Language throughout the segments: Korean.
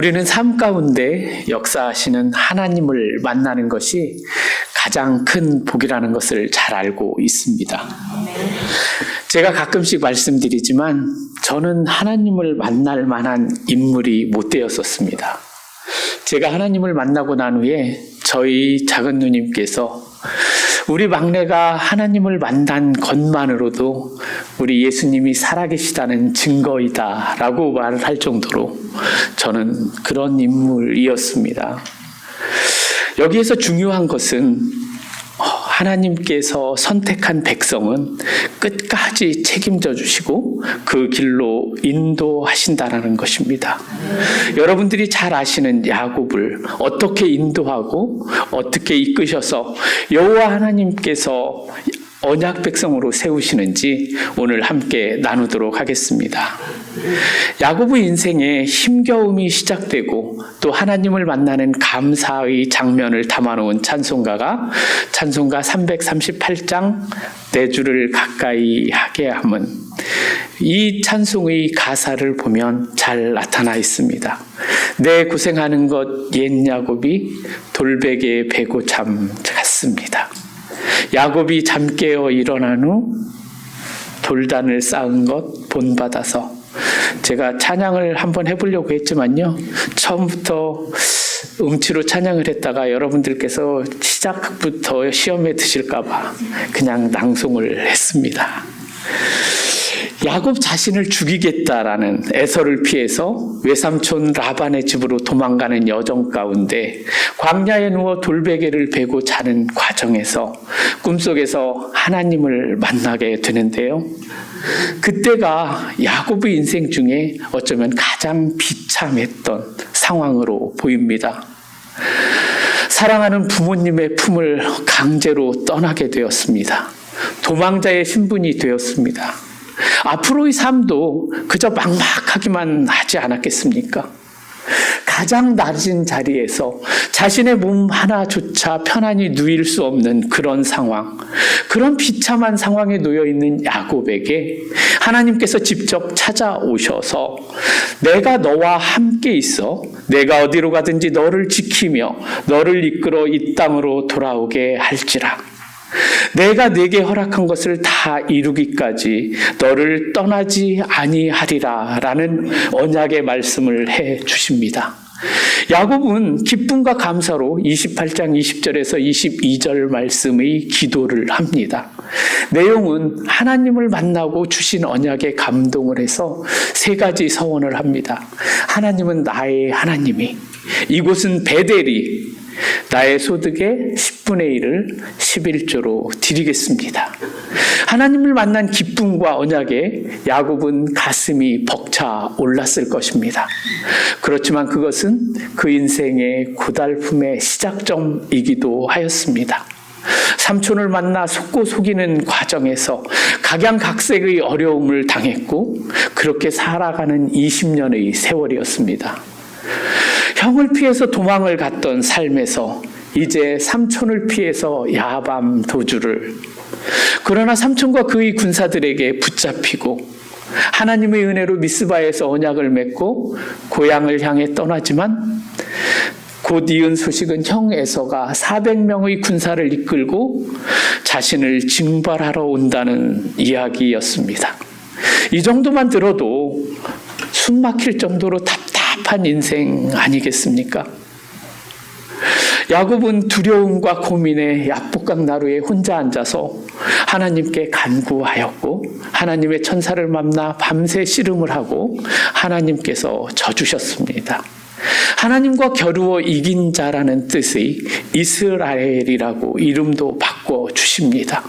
우리는 삶 가운데 역사하시는 하나님을 만나는 것이 가장 큰 복이라는 것을 잘 알고 있습니다. 제가 가끔씩 말씀드리지만 저는 하나님을 만날 만한 인물이 못 되었었습니다. 제가 하나님을 만나고 난 후에 저희 작은 누님께서 우리 막내가 하나님을 만난 것만으로도 우리 예수님이 살아계시다는 증거이다 라고 말을 할 정도로 저는 그런 인물이었습니다. 여기에서 중요한 것은 하나님께서 선택한 백성은 끝까지 책임져 주시고 그 길로 인도하신다라는 것입니다. 여러분들이 잘 아시는 야곱을 어떻게 인도하고 어떻게 이끄셔서 여호와 하나님께서 언약 백성으로 세우시는지 오늘 함께 나누도록 하겠습니다. 야곱의 인생에 힘겨움이 시작되고 또 하나님을 만나는 감사의 장면을 담아놓은 찬송가가 찬송가 338장 내 주를 가까이 하게 함은 이 찬송의 가사를 보면 잘 나타나 있습니다. 내 고생하는 것 옛 야곱이 돌베개 베고 잠 같습니다. 야곱이 잠 깨어 일어난 후 돌단을 쌓은 것 본받아서 제가 찬양을 한번 해보려고 했지만요. 처음부터 음치로 찬양을 했다가 여러분들께서 시작부터 시험에 드실까봐 그냥 낭송을 했습니다. 야곱 자신을 죽이겠다라는 에서를 피해서 외삼촌 라반의 집으로 도망가는 여정 가운데 광야에 누워 돌베개를 베고 자는 과정에서 꿈속에서 하나님을 만나게 되는데요. 그때가 야곱의 인생 중에 어쩌면 가장 비참했던 상황으로 보입니다. 사랑하는 부모님의 품을 강제로 떠나게 되었습니다. 도망자의 신분이 되었습니다. 앞으로의 삶도 그저 막막하기만 하지 않았겠습니까? 가장 낮은 자리에서 자신의 몸 하나조차 편안히 누일 수 없는 그런 상황, 그런 비참한 상황에 놓여 있는 야곱에게 하나님께서 직접 찾아오셔서 내가 너와 함께 있어 내가 어디로 가든지 너를 지키며 너를 이끌어 이 땅으로 돌아오게 할지라. 내가 네게 허락한 것을 다 이루기까지 너를 떠나지 아니하리라 라는 언약의 말씀을 해 주십니다. 야곱은 기쁨과 감사로 28장 20절에서 22절 말씀의 기도를 합니다. 내용은 하나님을 만나고 주신 언약에 감동을 해서 세 가지 서원을 합니다. 하나님은 나의 하나님이, 이곳은 베델이, 나의 소득의 10분의 1을 11조로 드리겠습니다. 하나님을 만난 기쁨과 언약에 야곱은 가슴이 벅차 올랐을 것입니다. 그렇지만 그것은 그 인생의 고달픔의 시작점이기도 하였습니다. 삼촌을 만나 속고 속이는 과정에서 각양각색의 어려움을 당했고 그렇게 살아가는 20년의 세월이었습니다. 형을 피해서 도망을 갔던 삶에서 이제 삼촌을 피해서 야밤 도주를, 그러나 삼촌과 그의 군사들에게 붙잡히고 하나님의 은혜로 미스바에서 언약을 맺고 고향을 향해 떠나지만 곧 이은 소식은 형 에서가 400명의 군사를 이끌고 자신을 징발하러 온다는 이야기였습니다. 이 정도만 들어도 숨 막힐 정도로 답답한 인생 아니겠습니까? 야곱은 두려움과 고민에 야복강 나루에 혼자 앉아서 하나님께 간구하였고 하나님의 천사를 만나 밤새 씨름을 하고 하나님께서 져주셨습니다. 하나님과 겨루어 이긴 자라는 뜻의 이스라엘이라고 이름도 바꿔주십니다.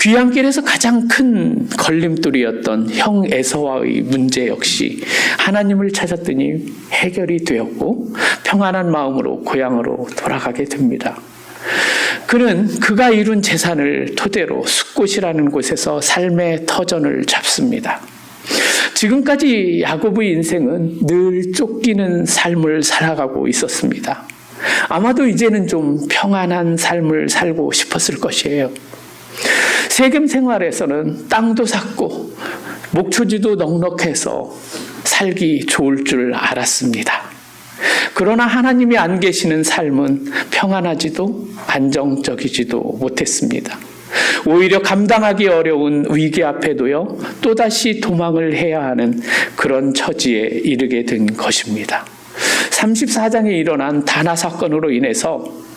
귀향길에서 가장 큰 걸림돌이었던 형 에서와의 문제 역시 하나님을 찾았더니 해결이 되었고 평안한 마음으로 고향으로 돌아가게 됩니다. 그는 그가 이룬 재산을 토대로 숫곳이라는 곳에서 삶의 터전을 잡습니다. 지금까지 야곱의 인생은 늘 쫓기는 삶을 살아가고 있었습니다. 아마도 이제는 좀 평안한 삶을 살고 싶었을 것이에요. 세겜 생활에서는 땅도 샀고 목초지도 넉넉해서 살기 좋을 줄 알았습니다. 그러나 하나님이 안 계시는 삶은 평안하지도 안정적이지도 못했습니다. 오히려 감당하기 어려운 위기 앞에도요, 또다시 도망을 해야 하는 그런 처지에 이르게 된 것입니다. 34장에 일어난 다나 사건으로 인해서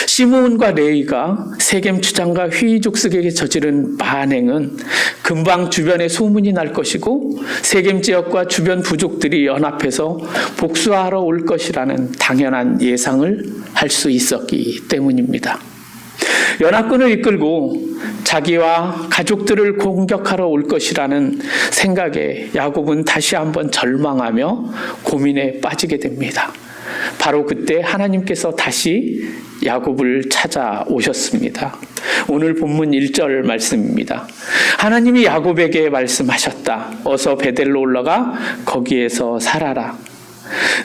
시므온과 레위가 세겜 주장과 휘족숙에게 저지른 만행은 금방 주변에 소문이 날 것이고 세겜 지역과 주변 부족들이 연합해서 복수하러 올 것이라는 당연한 예상을 할 수 있었기 때문입니다. 연합군을 이끌고 자기와 가족들을 공격하러 올 것이라는 생각에 야곱은 다시 한번 절망하며 고민에 빠지게 됩니다. 바로 그때 하나님께서 다시 야곱을 찾아오셨습니다. 오늘 본문 1절 말씀입니다. 하나님이 야곱에게 말씀하셨다. 어서 베델로 올라가 거기에서 살아라.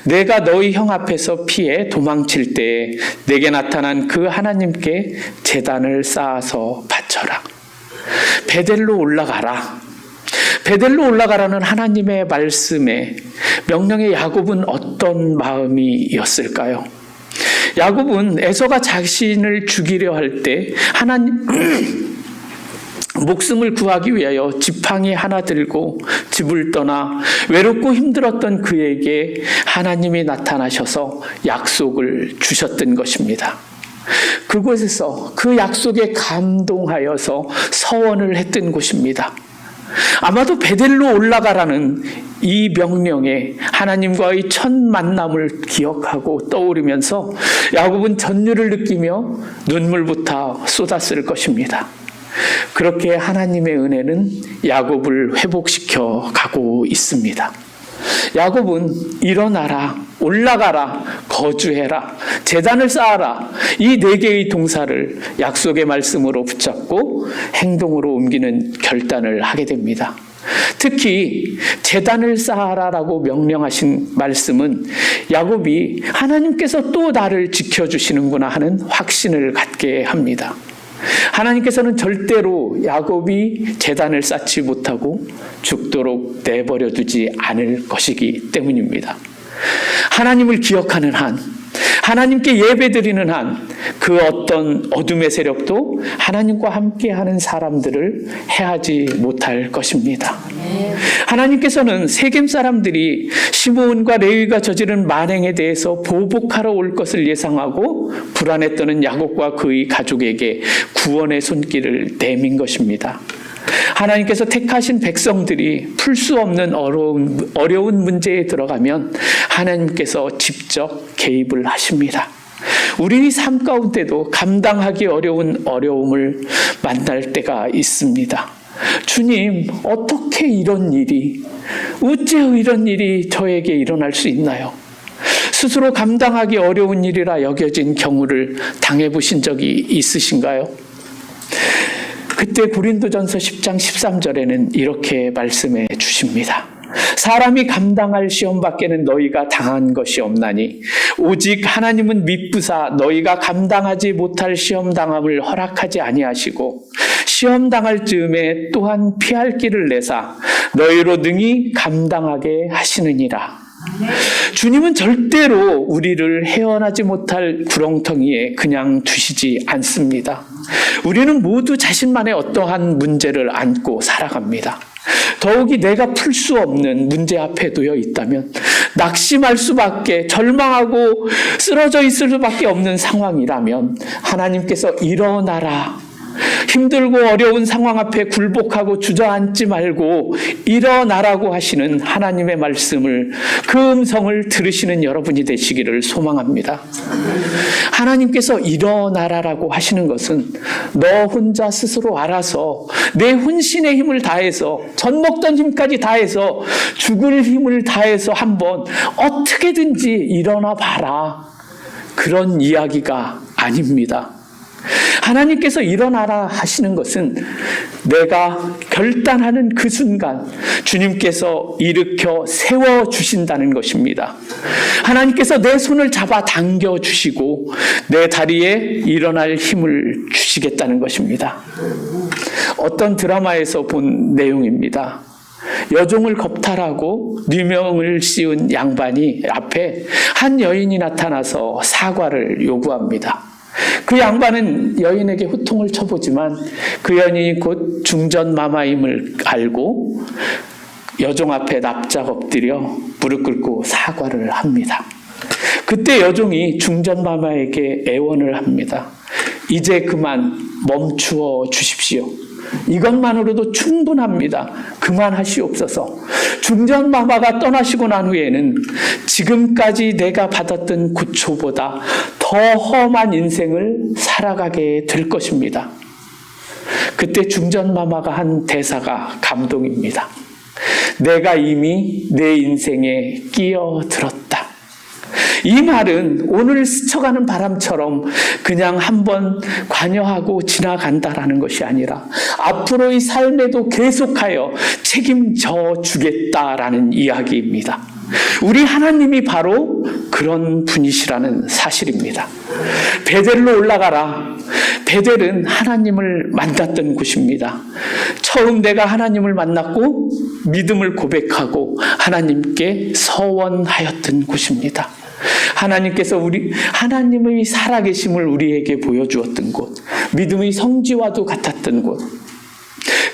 내가 너희 형 앞에서 피해 도망칠 때에 내게 나타난 그 하나님께 제단을 쌓아서 바쳐라. 베델로 올라가라. 베델로 올라가라는 하나님의 말씀에 명령의 야곱은 어떤 마음이었을까요? 야곱은 에서가 자신을 죽이려 할 때 하나님 목숨을 구하기 위하여 지팡이 하나 들고 집을 떠나 외롭고 힘들었던 그에게 하나님이 나타나셔서 약속을 주셨던 것입니다. 그곳에서 그 약속에 감동하여서 서원을 했던 곳입니다. 아마도 베델로 올라가라는 이 명령에 하나님과의 첫 만남을 기억하고 떠오르면서 야곱은 전율을 느끼며 눈물부터 쏟았을 것입니다. 그렇게 하나님의 은혜는 야곱을 회복시켜 가고 있습니다. 야곱은 일어나라, 올라가라, 거주해라, 제단을 쌓아라, 이 4개의 동사를 약속의 말씀으로 붙잡고 행동으로 옮기는 결단을 하게 됩니다. 특히 제단을 쌓아라라고 명령하신 말씀은 야곱이 하나님께서 또 나를 지켜주시는구나 하는 확신을 갖게 합니다. 하나님께서는 절대로 야곱이 제단을 쌓지 못하고 죽도록 내버려 두지 않을 것이기 때문입니다. 하나님을 기억하는 한, 하나님께 예배드리는 한, 그 어떤 어둠의 세력도 하나님과 함께하는 사람들을 해하지 못할 것입니다. 하나님께서는 세겜 사람들이 시므온과 레위가 저지른 만행에 대해서 보복하러 올 것을 예상하고 불안에 떠는 야곱과 그의 가족에게 구원의 손길을 내민 것입니다. 하나님께서 택하신 백성들이 풀 수 없는 어려운 문제에 들어가면 하나님께서 직접 개입을 하십니다. 우리 삶 가운데도 감당하기 어려운 어려움을 만날 때가 있습니다. 주님, 어떻게 이런 일이, 어째 이런 일이 저에게 일어날 수 있나요? 스스로 감당하기 어려운 일이라 여겨진 경우를 당해보신 적이 있으신가요? 그때 고린도전서 10장 13절에는 이렇게 말씀해 주십니다. 사람이 감당할 시험 밖에는 너희가 당한 것이 없나니 오직 하나님은 미쁘사 너희가 감당하지 못할 시험 당함을 허락하지 아니하시고 시험 당할 즈음에 또한 피할 길을 내사 너희로 능히 감당하게 하시느니라. 주님은 절대로 우리를 헤어나지 못할 구렁텅이에 그냥 두시지 않습니다. 우리는 모두 자신만의 어떠한 문제를 안고 살아갑니다. 더욱이 내가 풀 수 없는 문제 앞에 놓여 있다면 낙심할 수밖에, 절망하고 쓰러져 있을 수밖에 없는 상황이라면 하나님께서 일어나라, 힘들고 어려운 상황 앞에 굴복하고 주저앉지 말고 일어나라고 하시는 하나님의 말씀을, 그 음성을 들으시는 여러분이 되시기를 소망합니다. 하나님께서 일어나라라고 하시는 것은 너 혼자 스스로 알아서 내 혼신의 힘을 다해서, 젖먹던 힘까지 다해서, 죽을 힘을 다해서 한번 어떻게든지 일어나 봐라, 그런 이야기가 아닙니다. 하나님께서 일어나라 하시는 것은 내가 결단하는 그 순간 주님께서 일으켜 세워주신다는 것입니다. 하나님께서 내 손을 잡아 당겨주시고 내 다리에 일어날 힘을 주시겠다는 것입니다. 어떤 드라마에서 본 내용입니다. 여종을 겁탈하고 누명을 씌운 양반이 앞에 한 여인이 나타나서 사과를 요구합니다. 그 양반은 여인에게 호통을 쳐보지만 그 여인이 곧 중전마마임을 알고 여종 앞에 납작 엎드려 무릎 꿇고 사과를 합니다. 그때 여종이 중전마마에게 애원을 합니다. 이제 그만 멈추어 주십시오. 이것만으로도 충분합니다. 그만하시옵소서. 중전마마가 떠나시고 난 후에는 지금까지 내가 받았던 고초보다 더 험한 인생을 살아가게 될 것입니다. 그때 중전마마가 한 대사가 감동입니다. 내가 이미 내 인생에 끼어들었다. 이 말은 오늘 스쳐가는 바람처럼 그냥 한번 관여하고 지나간다라는 것이 아니라 앞으로의 삶에도 계속하여 책임져 주겠다라는 이야기입니다. 우리 하나님이 바로 그런 분이시라는 사실입니다. 베델로 올라가라. 베델은 하나님을 만났던 곳입니다. 처음 내가 하나님을 만났고 믿음을 고백하고 하나님께 서원하였던 곳입니다. 하나님께서 하나님의 살아계심을 우리에게 보여주었던 곳, 믿음의 성지와도 같았던 곳,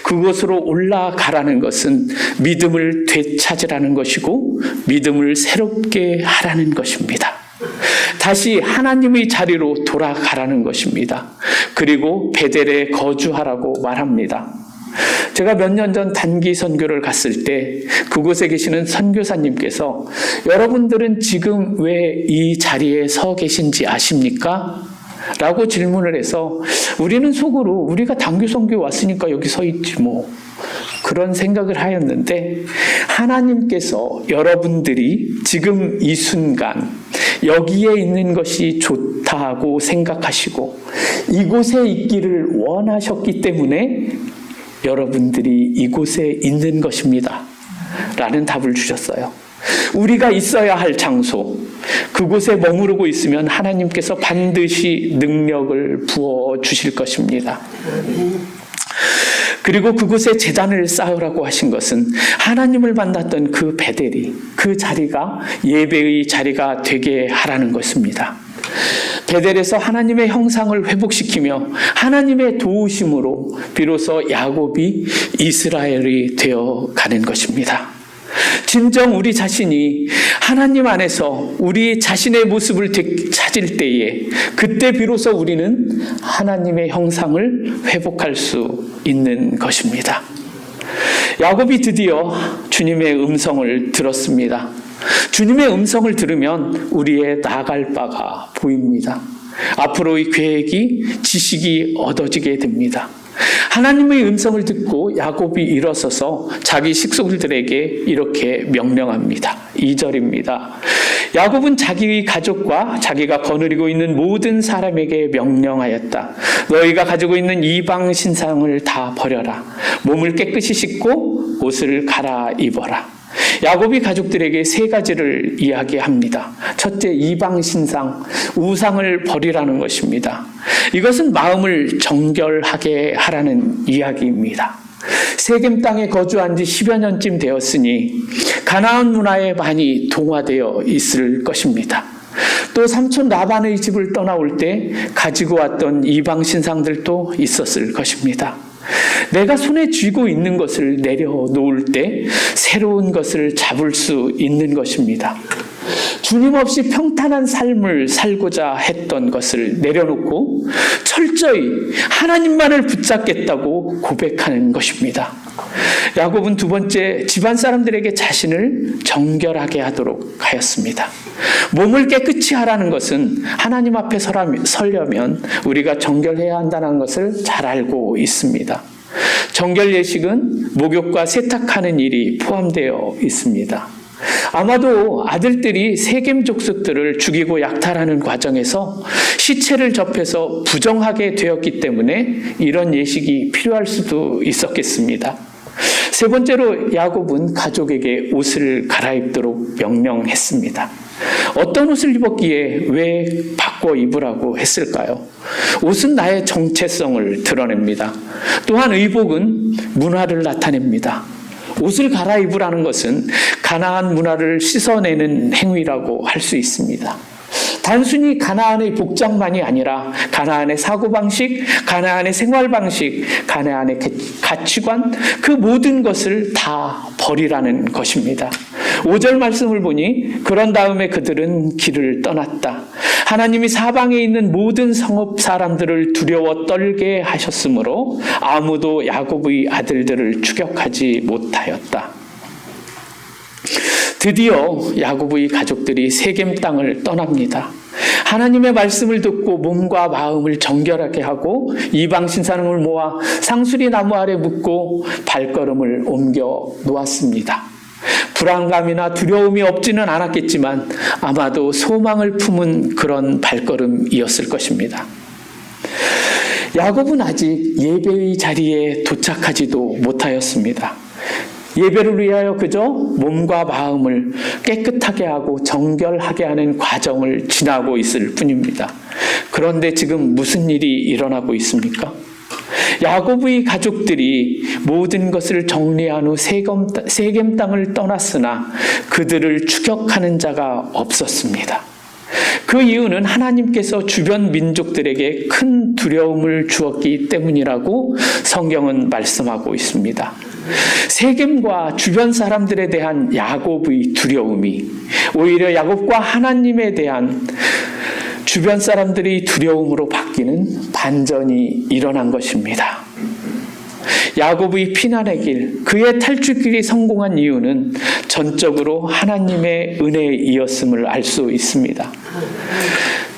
그곳으로 올라가라는 것은 믿음을 되찾으라는 것이고 믿음을 새롭게 하라는 것입니다. 다시 하나님의 자리로 돌아가라는 것입니다. 그리고 베델에 거주하라고 말합니다. 제가 몇 년 전 단기 선교를 갔을 때 그곳에 계시는 선교사님께서 여러분들은 지금 왜 이 자리에 서 계신지 아십니까? 라고 질문을 해서 우리는 속으로 우리가 단기 선교 왔으니까 여기 서 있지 뭐 그런 생각을 하였는데 하나님께서 여러분들이 지금 이 순간 여기에 있는 것이 좋다고 생각하시고 이곳에 있기를 원하셨기 때문에 여러분들이 이곳에 있는 것입니다. 라는 답을 주셨어요. 우리가 있어야 할 장소, 그곳에 머무르고 있으면 하나님께서 반드시 능력을 부어 주실 것입니다. 그리고 그곳에 제단을 쌓으라고 하신 것은 하나님을 만났던 그 베델이, 그 자리가 예배의 자리가 되게 하라는 것입니다. 베델에서 하나님의 형상을 회복시키며 하나님의 도우심으로 비로소 야곱이 이스라엘이 되어 가는 것입니다. 진정 우리 자신이 하나님 안에서 우리 자신의 모습을 찾을 때에 그때 비로소 우리는 하나님의 형상을 회복할 수 있는 것입니다. 야곱이 드디어 주님의 음성을 들었습니다. 주님의 음성을 들으면 우리의 나아갈 바가 보입니다. 앞으로의 계획이, 지식이 얻어지게 됩니다. 하나님의 음성을 듣고 야곱이 일어서서 자기 식구들에게 이렇게 명령합니다. 2절입니다. 야곱은 자기의 가족과 자기가 거느리고 있는 모든 사람에게 명령하였다. 너희가 가지고 있는 이방 신상을 다 버려라. 몸을 깨끗이 씻고 옷을 갈아입어라. 야곱이 가족들에게 세 가지를 이야기합니다. 첫째, 이방 신상, 우상을 버리라는 것입니다. 이것은 마음을 정결하게 하라는 이야기입니다. 세겜 땅에 거주한 지 10여 년쯤 되었으니 가나안 문화에 많이 동화되어 있을 것입니다. 또 삼촌 라반의 집을 떠나올 때 가지고 왔던 이방 신상들도 있었을 것입니다. 내가 손에 쥐고 있는 것을 내려놓을 때 새로운 것을 잡을 수 있는 것입니다. 주님 없이 평탄한 삶을 살고자 했던 것을 내려놓고 철저히 하나님만을 붙잡겠다고 고백하는 것입니다. 야곱은 두 번째, 집안 사람들에게 자신을 정결하게 하도록 하였습니다. 몸을 깨끗이 하라는 것은 하나님 앞에 서려면 우리가 정결해야 한다는 것을 잘 알고 있습니다. 정결 예식은 목욕과 세탁하는 일이 포함되어 있습니다. 아마도 아들들이 세겜 족속들을 죽이고 약탈하는 과정에서 시체를 접해서 부정하게 되었기 때문에 이런 예식이 필요할 수도 있었겠습니다. 세 번째로 야곱은 가족에게 옷을 갈아입도록 명령했습니다. 어떤 옷을 입었기에 왜 바꿔 입으라고 했을까요? 옷은 나의 정체성을 드러냅니다. 또한 의복은 문화를 나타냅니다. 옷을 갈아입으라는 것은 가나안 문화를 씻어내는 행위라고 할 수 있습니다. 단순히 가나안의 복장만이 아니라 가나안의 사고방식, 가나안의 생활방식, 가나안의 가치관, 그 모든 것을 다 버리라는 것입니다. 5절 말씀을 보니 그런 다음에 그들은 길을 떠났다. 하나님이 사방에 있는 모든 성읍 사람들을 두려워 떨게 하셨으므로 아무도 야곱의 아들들을 추격하지 못하였다. 드디어 야곱의 가족들이 세겜 땅을 떠납니다. 하나님의 말씀을 듣고 몸과 마음을 정결하게 하고 이방 신사람을 모아 상수리 나무 아래 묻고 발걸음을 옮겨 놓았습니다. 불안감이나 두려움이 없지는 않았겠지만 아마도 소망을 품은 그런 발걸음이었을 것입니다. 야곱은 아직 예배의 자리에 도착하지도 못하였습니다. 예배를 위하여 그저 몸과 마음을 깨끗하게 하고 정결하게 하는 과정을 지나고 있을 뿐입니다. 그런데 지금 무슨 일이 일어나고 있습니까? 야곱의 가족들이 모든 것을 정리한 후 세겜 땅을 떠났으나 그들을 추격하는 자가 없었습니다. 그 이유는 하나님께서 주변 민족들에게 큰 두려움을 주었기 때문이라고 성경은 말씀하고 있습니다. 세겜과 주변 사람들에 대한 야곱의 두려움이 오히려 야곱과 하나님에 대한 주변 사람들의 두려움으로 바뀌는 반전이 일어난 것입니다. 야곱의 피난의 길, 그의 탈출길이 성공한 이유는 전적으로 하나님의 은혜이었음을 알 수 있습니다.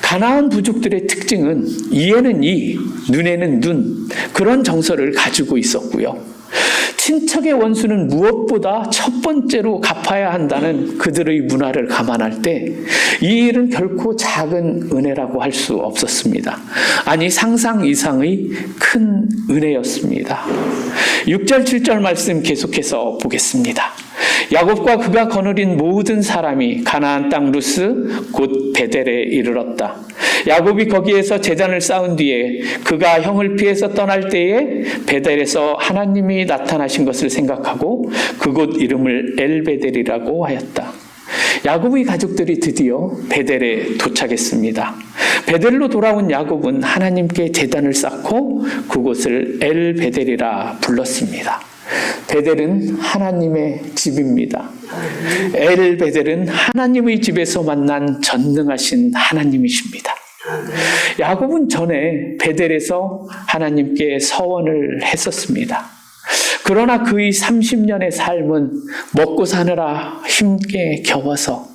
가나안 부족들의 특징은 이에는 이, 눈에는 눈, 그런 정서를 가지고 있었고요. 친척의 원수는 무엇보다 첫 번째로 갚아야 한다는 그들의 문화를 감안할 때 이 일은 결코 작은 은혜라고 할 수 없었습니다. 아니 상상 이상의 큰 은혜였습니다. 6절 7절 말씀 계속해서 보겠습니다. 야곱과 그가 거느린 모든 사람이 가나안 땅 루스 곧 베델에 이르렀다. 야곱이 거기에서 제단을 쌓은 뒤에 그가 형을 피해서 떠날 때에 베델에서 하나님이 나타나신 것을 생각하고 그곳 이름을 엘베델이라고 하였다. 야곱의 가족들이 드디어 베델에 도착했습니다. 베델로 돌아온 야곱은 하나님께 제단을 쌓고 그곳을 엘베델이라 불렀습니다. 베델은 하나님의 집입니다. 엘베델은 하나님의 집에서 만난 전능하신 하나님이십니다. 야곱은 전에 베델에서 하나님께 서원을 했었습니다. 그러나 그의 30년의 삶은 먹고 사느라 힘게 겨워서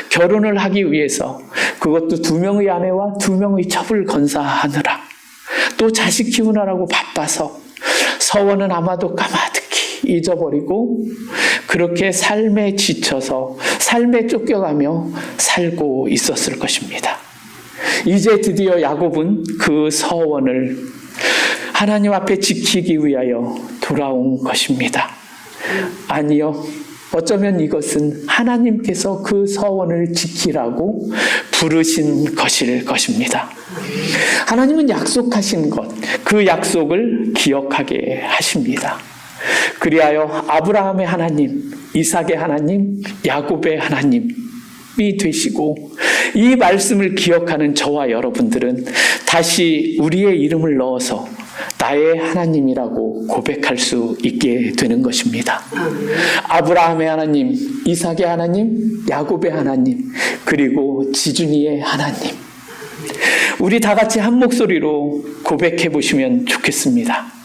결혼을 하기 위해서 그것도 2명의 아내와 2명의 첩을 건사하느라 또 자식 키우느라고 바빠서 서원은 아마도 까마득히 잊어버리고 그렇게 삶에 지쳐서 삶에 쫓겨가며 살고 있었을 것입니다. 이제 드디어 야곱은 그 서원을 하나님 앞에 지키기 위하여 돌아온 것입니다. 아니요. 어쩌면 이것은 하나님께서 그 서원을 지키라고 부르신 것일 것입니다. 하나님은 약속하신 것, 그 약속을 기억하게 하십니다. 그리하여 아브라함의 하나님, 이삭의 하나님, 야곱의 하나님이 되시고 이 말씀을 기억하는 저와 여러분들은 다시 우리의 이름을 넣어서 나의 하나님이라고 고백할 수 있게 되는 것입니다. 아브라함의 하나님, 이삭의 하나님, 야곱의 하나님, 그리고 지준이의 하나님. 우리 다 같이 한 목소리로 고백해 보시면 좋겠습니다.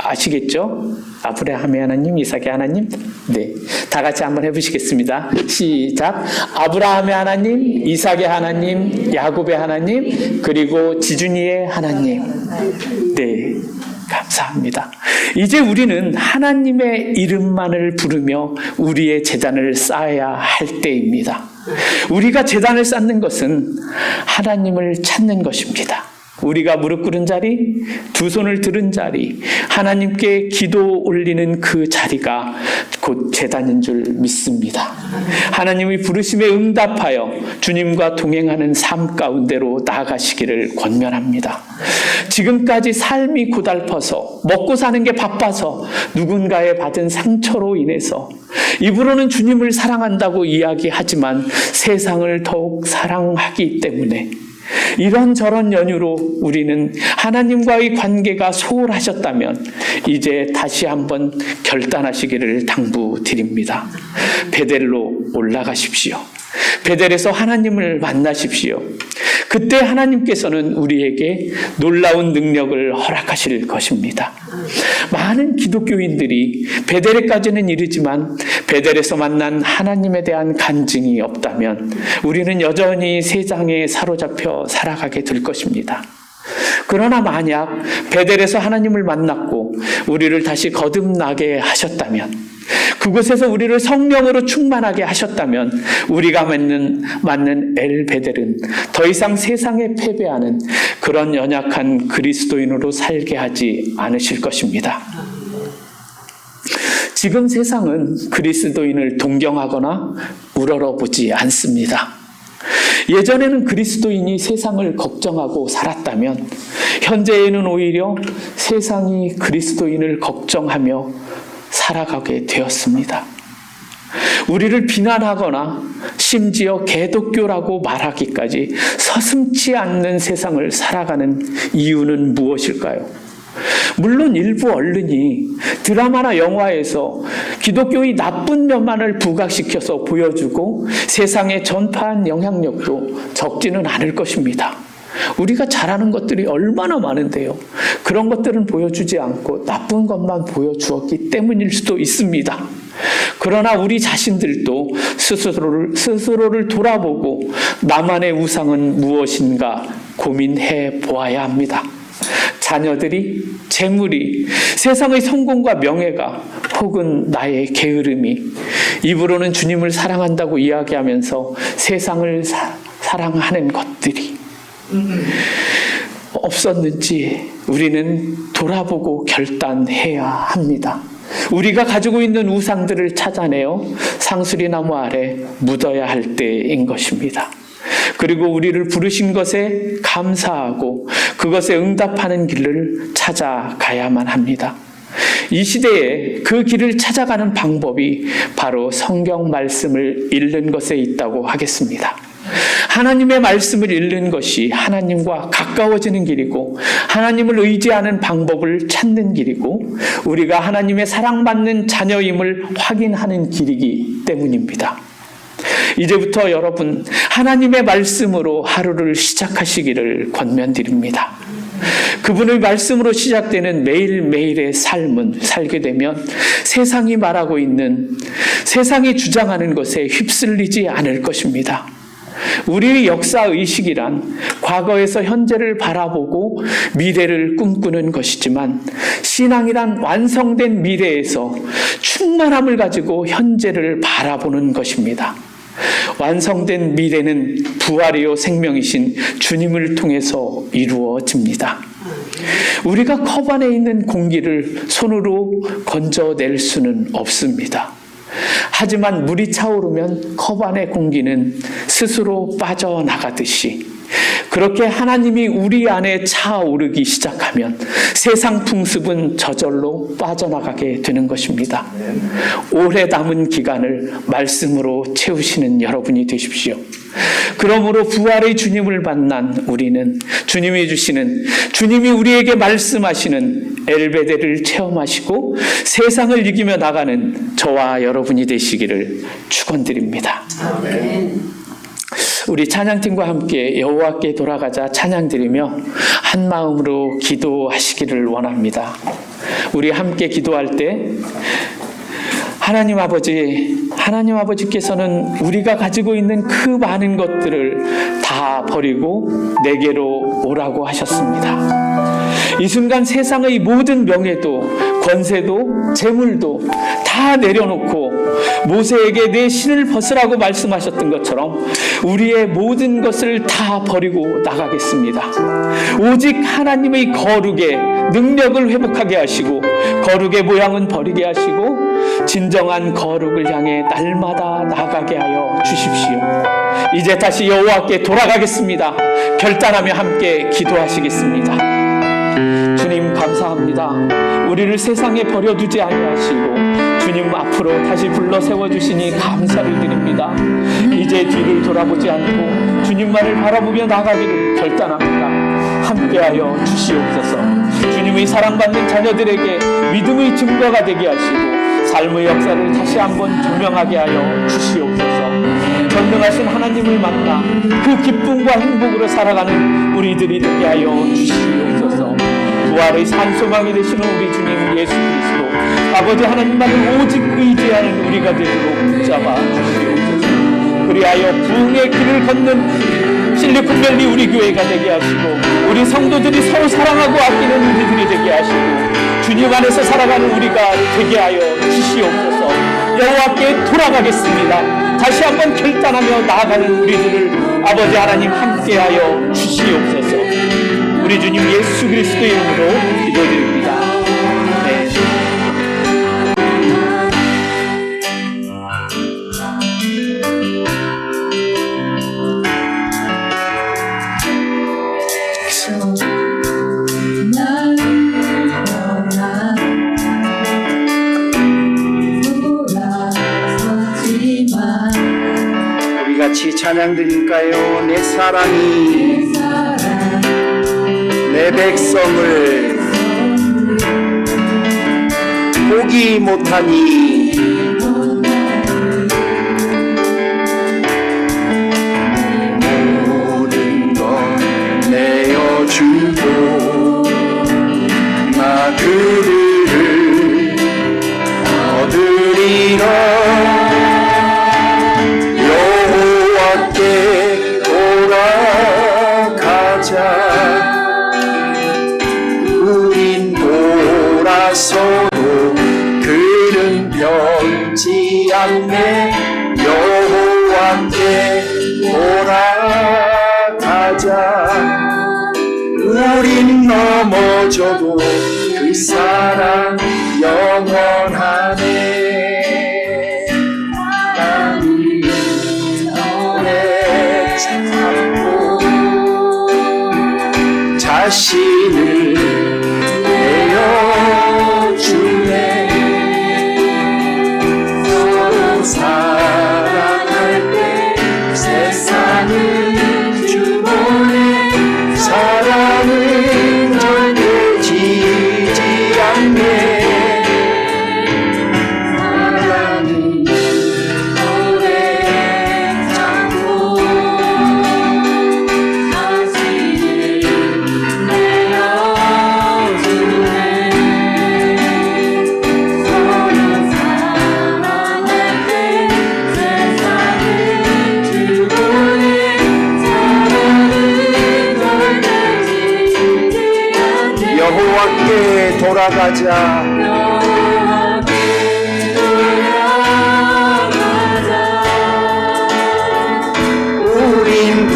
아시겠죠? 아브라함의 하나님, 이삭의 하나님. 네, 다 같이 한번 해보시겠습니다. 시작. 아브라함의 하나님, 이삭의 하나님, 야곱의 하나님, 그리고 지준이의 하나님. 네, 감사합니다. 이제 우리는 하나님의 이름만을 부르며 우리의 제단을 쌓아야 할 때입니다. 우리가 제단을 쌓는 것은 하나님을 찾는 것입니다. 우리가 무릎 꿇은 자리, 두 손을 들은 자리, 하나님께 기도 올리는 그 자리가 곧 제단인 줄 믿습니다. 하나님의 부르심에 응답하여 주님과 동행하는 삶 가운데로 나아가시기를 권면합니다. 지금까지 삶이 고달퍼서 먹고 사는 게 바빠서 누군가의 받은 상처로 인해서 입으로는 주님을 사랑한다고 이야기하지만 세상을 더욱 사랑하기 때문에 이런저런 연유로 우리는 하나님과의 관계가 소홀하셨다면 이제 다시 한번 결단하시기를 당부드립니다. 베델로 올라가십시오. 베델에서 하나님을 만나십시오. 그때 하나님께서는 우리에게 놀라운 능력을 허락하실 것입니다. 많은 기독교인들이 베델에까지는 이르지만 베델에서 만난 하나님에 대한 간증이 없다면 우리는 여전히 세상에 사로잡혀 살아가게 될 것입니다. 그러나 만약 베델에서 하나님을 만났고 우리를 다시 거듭나게 하셨다면, 그곳에서 우리를 성령으로 충만하게 하셨다면 우리가 맞는 엘베델은 더 이상 세상에 패배하는 그런 연약한 그리스도인으로 살게 하지 않으실 것입니다. 지금 세상은 그리스도인을 동경하거나 우러러보지 않습니다. 예전에는 그리스도인이 세상을 걱정하고 살았다면 현재에는 오히려 세상이 그리스도인을 걱정하며 살아가게 되었습니다. 우리를 비난하거나 심지어 개독교라고 말하기까지 서슴지 않는 세상을 살아가는 이유는 무엇일까요? 물론 일부 언론이 드라마나 영화에서 기독교의 나쁜 면만을 부각시켜서 보여주고 세상에 전파한 영향력도 적지는 않을 것입니다. 우리가 잘하는 것들이 얼마나 많은데요. 그런 것들은 보여주지 않고 나쁜 것만 보여주었기 때문일 수도 있습니다. 그러나 우리 자신들도 스스로를 돌아보고 나만의 우상은 무엇인가 고민해 보아야 합니다. 자녀들이, 재물이, 세상의 성공과 명예가 혹은 나의 게으름이 입으로는 주님을 사랑한다고 이야기하면서 세상을 사랑하는 것들이 없었는지 우리는 돌아보고 결단해야 합니다. 우리가 가지고 있는 우상들을 찾아내어 상수리나무 아래 묻어야 할 때인 것입니다. 그리고 우리를 부르신 것에 감사하고 그것에 응답하는 길을 찾아가야만 합니다. 이 시대에 그 길을 찾아가는 방법이 바로 성경 말씀을 읽는 것에 있다고 하겠습니다. 하나님의 말씀을 읽는 것이 하나님과 가까워지는 길이고 하나님을 의지하는 방법을 찾는 길이고 우리가 하나님의 사랑받는 자녀임을 확인하는 길이기 때문입니다. 이제부터 여러분 하나님의 말씀으로 하루를 시작하시기를 권면드립니다. 그분의 말씀으로 시작되는 매일매일의 삶은 살게 되면 세상이 말하고 있는, 세상이 주장하는 것에 휩쓸리지 않을 것입니다. 우리의 역사의식이란 과거에서 현재를 바라보고 미래를 꿈꾸는 것이지만 신앙이란 완성된 미래에서 충만함을 가지고 현재를 바라보는 것입니다. 완성된 미래는 부활이요 생명이신 주님을 통해서 이루어집니다. 우리가 컵 안에 있는 공기를 손으로 건져낼 수는 없습니다. 하지만 물이 차오르면 컵 안의 공기는 스스로 빠져나가듯이 그렇게 하나님이 우리 안에 차오르기 시작하면 세상 풍습은 저절로 빠져나가게 되는 것입니다. 오래 남은 기간을 말씀으로 채우시는 여러분이 되십시오. 그러므로 부활의 주님을 만난 우리는 주님이 우리에게 말씀하시는 엘베델을 체험하시고 세상을 이기며 나가는 저와 여러분이 되시기를 축원드립니다. 아멘. 우리 찬양팀과 함께 여호와께 돌아가자 찬양 드리며 한 마음으로 기도하시기를 원합니다. 우리 함께 기도할 때 하나님 아버지께서는 우리가 가지고 있는 그 많은 것들을 다 버리고 내게로 오라고 하셨습니다. 이 순간 세상의 모든 명예도 권세도 재물도 다 내려놓고 모세에게 내 신을 벗으라고 말씀하셨던 것처럼 우리의 모든 것을 다 버리고 나가겠습니다. 오직 하나님의 거룩의 능력을 회복하게 하시고 거룩의 모양은 버리게 하시고 진정한 거룩을 향해 날마다 나가게 하여 주십시오. 이제 다시 여호와께 돌아가겠습니다. 결단하며 함께 기도하시겠습니다. 주님 감사합니다. 우리를 세상에 버려두지 아니하시고 주님 앞으로 다시 불러 세워주시니 감사를 드립니다. 이제 뒤를 돌아보지 않고 주님만을 바라보며 나가기를 결단합니다. 함께하여 주시옵소서. 주님의 사랑받는 자녀들에게 믿음의 증거가 되게 하시고 삶의 역사를 다시 한번 조명하게 하여 주시옵소서. 전능하신 하나님을 만나 그 기쁨과 행복으로 살아가는 우리들이 되게 하여 주시옵소서. 부활의 산소망이 되시는 우리 주님 예수 그리스도 아버지 하나님만을 오직 의지하는 우리가 되도록 붙잡아 주시옵소서. 그리하여 부흥의 길을 걷는 실리콘밸리 우리 교회가 되게 하시고 우리 성도들이 서로 사랑하고 아끼는 우리들이 되게 하시고 주님 안에서 살아가는 우리가 되게 하여 주시옵소서. 여호와께 돌아가겠습니다. 다시 한번 결단하며 나아가는 우리들을 아버지 하나님 함께하여 주시옵소서. 우리 주님 예수 그리스도의 이름으로 기도드립니다. 아멘. 같이 찬양 드릴까요? 내 사랑이 내 백성을 포기 못하니 모든 것 내어주고 나 그들을 얻으리라. 우린 돌아서도 그는 변치 않네. 여호와께 돌아가자. 우린 넘어져도 그 사랑 영원하네. 자신을 내어주네. 서로 사랑할 때 세상을 주보내. 사랑은 절대 지지 않네. 사랑은 오래 참고 여호와께 돌아가자. 우린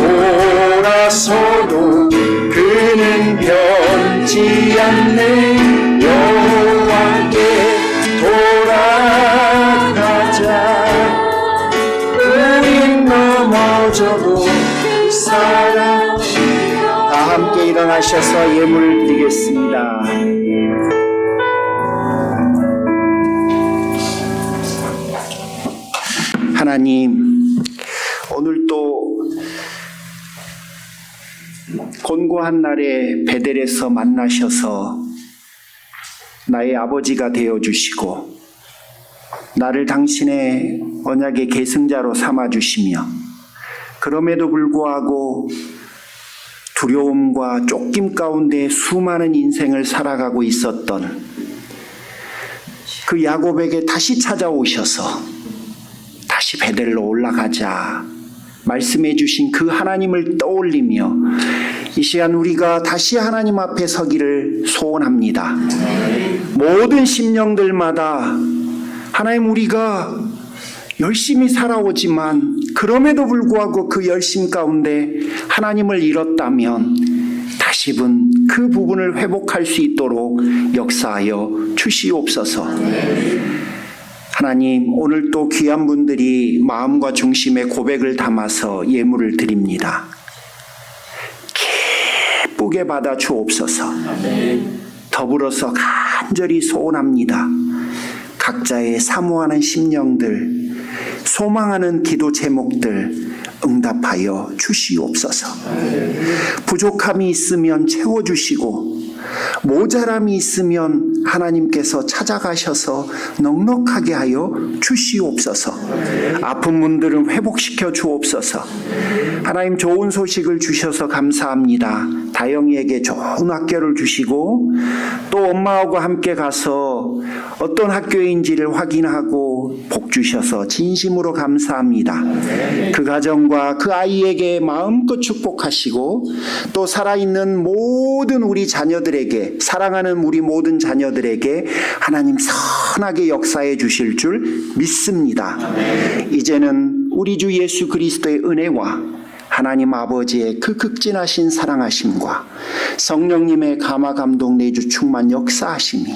돌아서도 그는 변치 않네. 여호와께 돌아가자. 우린 넘어져도 사랑. 다 함께 일어나셔서 예물을 드리겠습니다. 하나님, 오늘 또 곤고한 날에 베델에서 만나셔서 나의 아버지가 되어주시고 나를 당신의 언약의 계승자로 삼아주시며 그럼에도 불구하고 두려움과 쫓김 가운데 수많은 인생을 살아가고 있었던 그 야곱에게 다시 찾아오셔서 다시 베델로 올라가자 말씀해 주신 그 하나님을 떠올리며 이 시간 우리가 다시 하나님 앞에 서기를 소원합니다. 모든 심령들마다 하나님, 우리가 열심히 살아오지만 그럼에도 불구하고 그 열심 가운데 하나님을 잃었다면 다시금 그 부분을 회복할 수 있도록 역사하여 주시옵소서. 하나님, 오늘 또 귀한 분들이 마음과 중심의 고백을 담아서 예물을 드립니다. 기쁘게 받아 주옵소서. 더불어서 간절히 소원합니다. 각자의 사모하는 심령들, 소망하는 기도 제목들 응답하여 주시옵소서. 부족함이 있으면 채워주시고 모자람이 있으면 하나님께서 찾아가셔서 넉넉하게 하여 주시옵소서. 아픈 분들은 회복시켜 주옵소서. 하나님, 좋은 소식을 주셔서 감사합니다. 다영이에게 좋은 학교를 주시고 또 엄마하고 함께 가서 어떤 학교인지를 확인하고 복 주셔서 진심으로 감사합니다. 그 가정과 그 아이에게 마음껏 축복하시고 또 살아있는 모든 우리 자녀들에게, 사랑하는 우리 모든 자녀들에게 하나님 선하게 역사해 주실 줄 믿습니다. 이제는 우리 주 예수 그리스도의 은혜와 하나님 아버지의 그 극진하신 사랑하심과 성령님의 감화 감동 내주 충만 역사하심이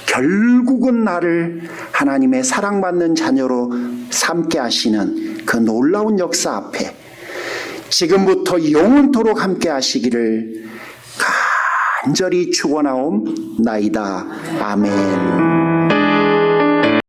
결국은 나를 하나님의 사랑받는 자녀로 삼게 하시는 그 놀라운 역사 앞에 지금부터 영원토록 함께 하시기를 간절히 축원하옵나이다. 아멘.